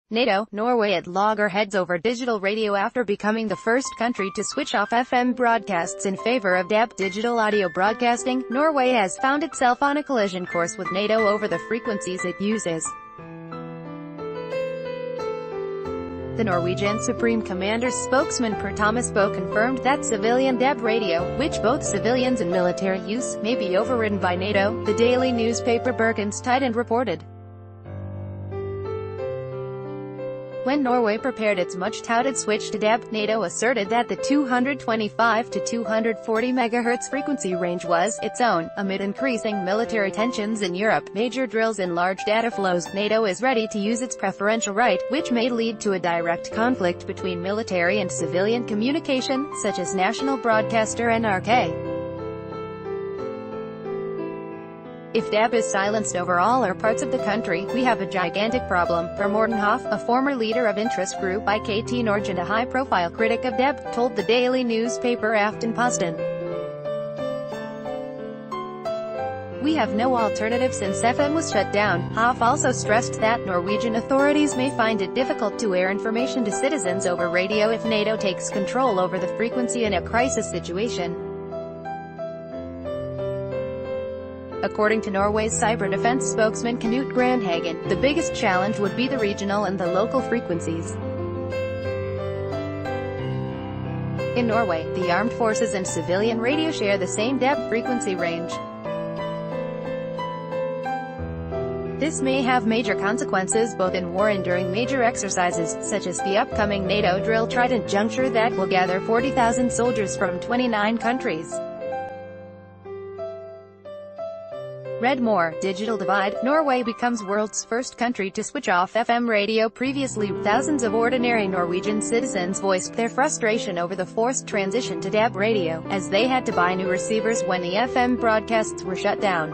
NATO, Norway at loggerheads over digital radio after becoming the first country to switch off FM broadcasts in favor of DAB digital audio broadcasting. Norway has found itself on a collision course with NATO over the frequencies it uses. The Norwegian Supreme Commander's spokesman Per Thomas Boe confirmed that civilian DAB radio, which both civilians and military use, may be overridden by NATO, the daily newspaper Bergens Tidende reported. When Norway prepared its much-touted switch to DAB, NATO asserted that the 225 to 240 MHz frequency range was its own. Amid increasing military tensions in Europe, major drills and large data flows, NATO is ready to use its preferential right, which may lead to a direct conflict between military and civilian communication, such as national broadcaster NRK. If DAB is silenced over all or parts of the country, we have a gigantic problem, Per Mortenhoff, a former leader of interest group IKT Norge and a high-profile critic of DAB, told the daily newspaper Aftenposten. We have no alternative since FM was shut down. Hoff also stressed that Norwegian authorities may find it difficult to air information to citizens over radio if NATO takes control over the frequency in a crisis situation. According to Norway's cyber defense spokesman Knut Grandhagen, the biggest challenge would be the regional and the local frequencies. In Norway, the armed forces and civilian radio share the same DAB frequency range. This may have major consequences both in war and during major exercises, such as the upcoming NATO drill Trident Juncture that will gather 40,000 soldiers from 29 countries. Read more. Digital divide. Norway becomes world's first country to switch off FM radio. Previously, thousands of ordinary Norwegian citizens voiced their frustration over the forced transition to DAB radio, as they had to buy new receivers when the FM broadcasts were shut down.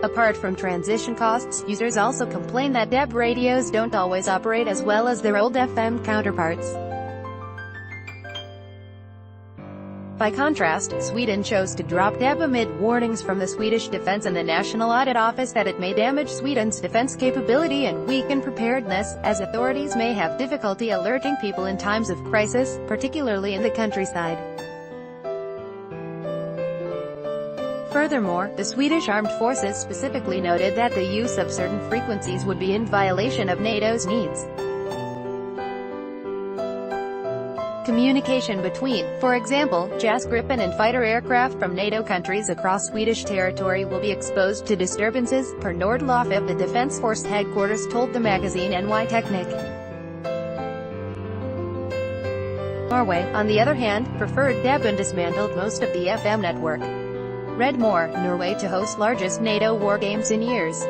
Apart from transition costs, users also complain that DAB radios don't always operate as well as their old FM counterparts. By contrast, Sweden chose to drop DAB amid warnings from the Swedish Defense and the National Audit Office that it may damage Sweden's defense capability and weaken preparedness, as authorities may have difficulty alerting people in times of crisis, particularly in the countryside. Furthermore, the Swedish Armed Forces specifically noted that the use of certain frequencies would be in violation of NATO's needs. Communication between, for example, JAS Gripen and fighter aircraft from NATO countries across Swedish territory will be exposed to disturbances, Per Nordlof, the Defense Force headquarters told the magazine NY Teknikk. Norway, on the other hand, preferred DAB and dismantled most of the FM network. Read more. Norway to host largest NATO war games in years.